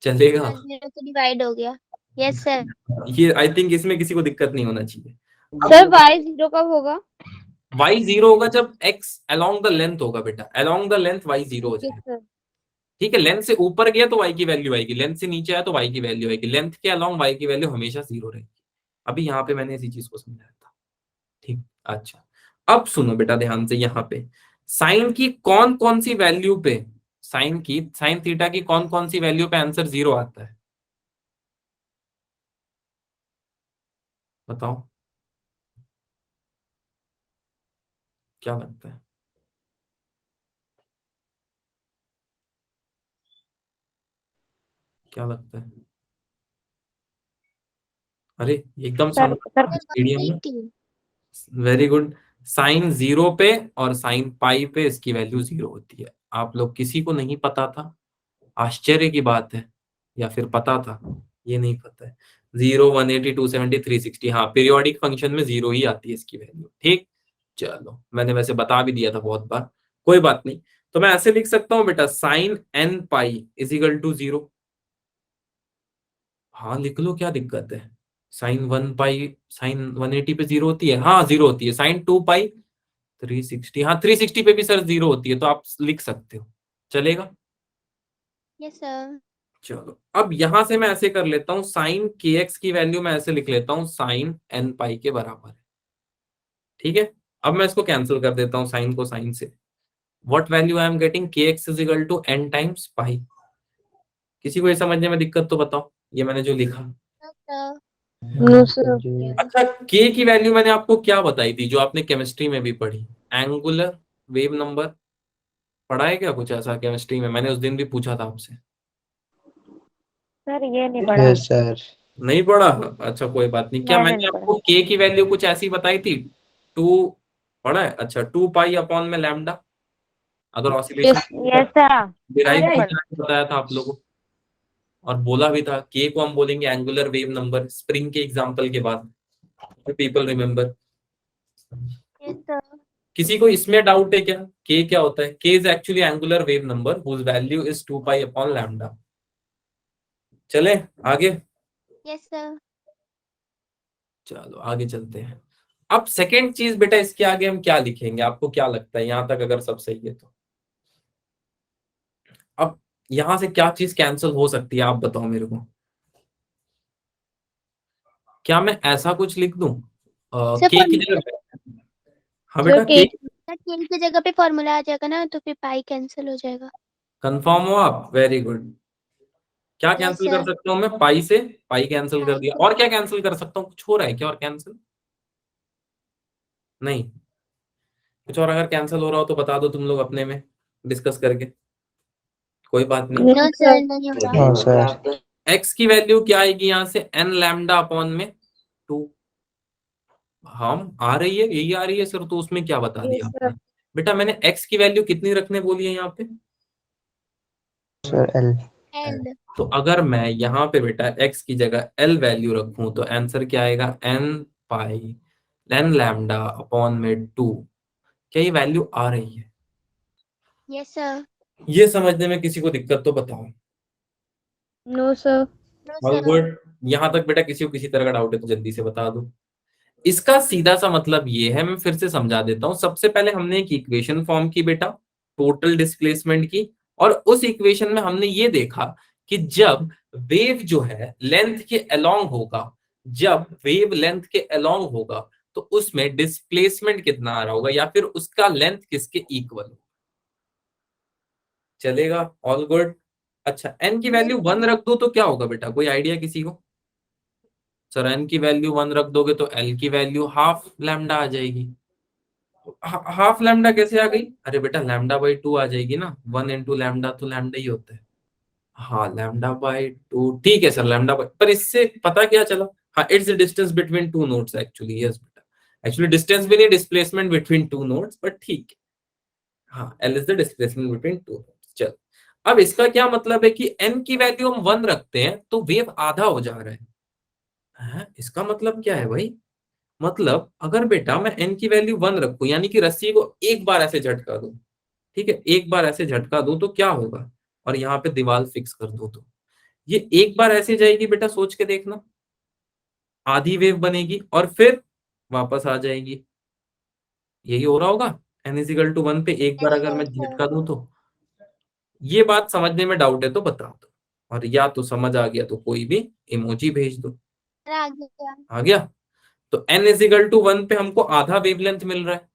चलेगा? हाँ 0 तो डिवाइड हो गया। Yes sir. ये आई थिंक इसमें किसी को दिक्कत नहीं होना चाहिए। Sir, अब y 0 कब होगा? y 0 होगा जब x along द लेंथ होगा बेटा, along द लेंथ y 0 हो Yes, जाएगा। sir. ठीक है, लेंथ से ऊपर गया तो y की वैल्यू आएगी, लेंथ से नीचे आया तो y की वैल्यू आएगी, लेंथ के along y की वैल्यू हमेशा 0 रहेगी। अभी यहाँ पे मैंने इसी चीज को समझाया था, ठीक। अच्छा, अब सुनो बेटा ध्यान से, यहाँ पे साइन की कौन कौन सी वैल्यू पे, साइन थीटा की कौन कौन सी वैल्यू पे आंसर 0 आता है? बताओ, क्या लगता है? क्या लगता है? अरे एकदम सर सर मीडियम में। 180। Very good. साइन 0 पे और साइन पाई पे इसकी वैल्यू 0 होती है। आप लोग किसी को नहीं पता था? आश्चर्य की बात है। या फिर पता था? ये नहीं पता है। 0, 180, 270, 360, हाँ पीरियोडिक फंक्शन में 0 ही आती है इसकी वैल्यू। ठीक, चलो मैंने वैसे बता भी दिया था बहुत बार, कोई बात नहीं। तो मैं ऐसे लिख सकता हूँ बेटा, sine n pi is equal to 0। हाँ लिख लो, क्या दिक्कत है? साइन 1 पाई साइन 180 पे 0 होती है, हाँ 0 होती है। साइन 2 पाई 360, हाँ 360 पे भी सर 0 होती है, तो आप लिख सकते हो, चलेगा। Yes sir. चलो अब यहां से मैं ऐसे कर लेता हूं, साइन के एक्स की वैल्यू मैं ऐसे लिख लेता हूं, साइन एन पाई के बराबर है। ठीक है, अब मैं इसको कैंसिल कर देता हूं साइन को साइन से। What value I am getting, k x is equal to n times pi. किसी को ये समझने में दिक्कत तो बताओ, ये मैंने जो लिखा। Sir no sir. जी अच्छा, के की वैल्यू मैंने आपको क्या बताई थी, जो आपने केमिस्ट्री में भी पढ़ी, एंगुलर वेव नंबर। पढ़ा है क्या कुछ ऐसा केमिस्ट्री में? मैंने उस दिन भी पूछा था आपसे। सर ये नहीं पढ़ा। Yes sir. नहीं पढ़ा? अच्छा कोई बात नहीं। क्या मैंने मैंने नहीं पढ़ा। आपको के की वैल्यू कुछ ऐसी बताई थी? 2 पढ़ा है? अच्छा 2 पाई अपॉन में लैम्डा, अगर ऑसिलेशन यस सर। डिराइव मैंने किया है, बताया था आप लोगों को। और बोला भी था के को हम बोलेंगे एंगुलर वेव नंबर, स्प्रिंग के एग्जांपल के बाद। People remember. Yes sir. किसी को इसमें डाउट है क्या, के क्या होता है? K is actually angular wave number whose value is 2 pi upon lambda. चले आगे। Yes sir. चलो आगे चलते हैं। अब सेकेंड चीज बेटा, इसके आगे हम क्या लिखेंगे, आपको क्या लगता है यहां तक अगर सब सही है तो? अब यहां से क्या चीज कैंसिल हो सकती है, आप बताओ मेरे को। क्या मैं ऐसा कुछ लिख दूं सर के की जगह? हाँ सर बेटा के के। सर टेन की जगह पे फॉर्मूला आ जाएगा ना, तो फिर पाई कैंसिल हो जाएगा। कंफर्म हो आप? Very good. क्या यस कैंसिल कर सर। सकता हूँ मैं? पाई से पाई कैंसिल कर पाई दिया। से और क्या कैंसिल कर सकता हूँ? कुछ हो रहा है क्या और कैंसिल? नहीं, कुछ और अगर कैंसिल हो रहा हो तो बता दो तुम लोग अपने में डिस्कस करके, कोई बात नहीं। नो सर नहीं होगा। No sir. एक्स की वैल्यू क्या आएगी यहाँ से, एन लैम्डा अपॉन में 2। हम आ रही है, यही आ रही है सर, तो उसमें क्या बता दिया यस सर। आपने? बेटा मैंने एक्स की वैल्यू कितनी रखने बोली है यहाँ पे? Sir L. एल। तो अगर मैं यहाँ पे बेटा x की जगह l वैल्यू रखूं तो आंसर क्या आएगा, n pi n lambda upon में 2। क्या ये वैल्यू आ रही है? Yes sir. ये समझने में किसी को दिक्कत तो बताओ। No sir. No all sir. Good. यहाँ तक बेटा किसी को किसी तरह का डाउट है तो जल्दी से बता दो। इसका सीधा सा मतलब ये है, मैं फिर से समझा देता हूं। सबसे पहले हमने एक इक्वेशन फॉर्म की बेटा, टोटल डिस्प्लेसमेंट की। और उस इक्वेशन में हमने ये देखा कि जब वेव जो है लेंथ के अलोंग होगा, जब वेव लेंथ के अलोंग होगा तो उसमें डिस्प्लेसमेंट कितना आ रहा होगा, या फिर उसका लेंथ किसके इक्वल होगा। चलेगा? All good. अच्छा एन की यस वैल्यू 1 सर। रख दो तो क्या होगा बेटा, कोई आइडिया किसी को? सर एन की वैल्यू 1 रख दोगे तो एल की वैल्यू हाफ लैम्डा आ जाएगी। हाफ लैम्डा कैसे आ गई? अरे बेटा लैम्डा बाई 2 आ जाएगी ना, 1 इंटू लैम्डा तो लैम्डा ही होता है। हाँ लैम्डा बाई 2, ठीक है सर लैम्डा बाई, पर इससे पता क्या चला? हाँ it's the distance between two nodes actually, yes बेटा। एक्चुअली डिस्टेंस भी नहीं, displacement between two nodes, but ठीक है। हाँ L is the displacement between two nodes. चल अब इसका क्या मतलब है कि एन की वैल्यू हम 1 रखते हैं तो वेव आधा हो जा रहा है। हाँ, इसका मतलब क्या है भाई? मतलब अगर बेटा मैं n की वैल्यू 1 रखूं, यानी कि रस्सी को एक बार ऐसे झटका दूं, ठीक है, एक बार ऐसे झटका दूं तो क्या होगा, और यहाँ पे दीवार फिक्स कर दूं तो ये एक बार ऐसे जाएगी बेटा, सोच के देखना। आधी वेव बनेगी और फिर वापस आ जाएगी। यही हो रहा होगा। n इजिकल टू 1 पे एक बार यस अगर मैं सर। झटका दूं तो। ये बात समझने में डाउट है तो बता दो, और या तो समझ आ गया तो कोई भी इमोजी भेज दो। सर आ गया। आ गया? तो n इजिकल टू 1 पे हमको आधा वेवलेंथ मिल रहा है।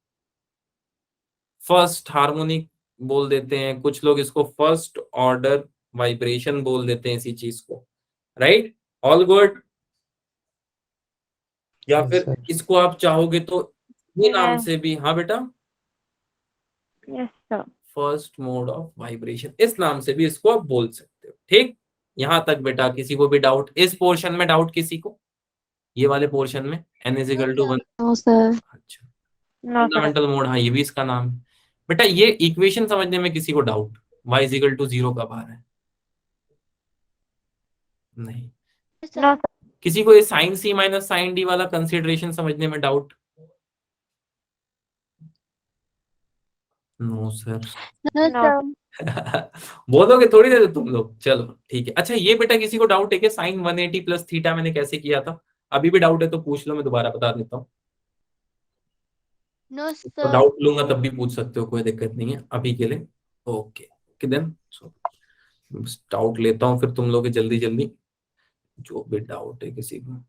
फर्स्ट हार्मोनिक बोल देते हैं कुछ लोग इसको, फर्स्ट ऑर्डर वाइब्रेशन बोल देते हैं इसी चीज को, राइट? All good. या यस फिर सर। इसको आप चाहोगे तो ये नाम यस से भी, हाँ बेटा, sir. First mode of vibration, इस नाम से भी इसको आप बोल सकते हो। ठीक, यहां तक बेटा किसी को भी डाउट, इस पोर्शन में डाउट किसी को? ये वाले पोर्शन में n is equal to 1। No sir. अच्छा, नो सर। फंडामेंटल मोड, हाँ ये भी इसका नाम है। बेटा ये इक्वेशन समझने में किसी को doubt, y is equal to 0 कब आ रहा है? नहीं। No sir. किसी को ये sine c minus sine d वाला कंसिडरेशन समझने में doubt? No sir. No sir. बोलोगे थोड़ी देर तुम लोग, चलो ठीक है। अच्छा ये बेटा किसी को डाउट है कि साइन 180 प्लस थीटा मैंने कैसे किया था? अभी भी डाउट है तो पूछ लो, मैं दोबारा बता देता हूँ। नो तो सर। डाउट लूंगा तब भी पूछ सकते हो, कोई दिक्कत नहीं है अभी के लिए। ओके ओके देन, डाउट लेता हूँ फिर तुम लोग जल्दी जल्दी, जो भी डाउट है किसी को।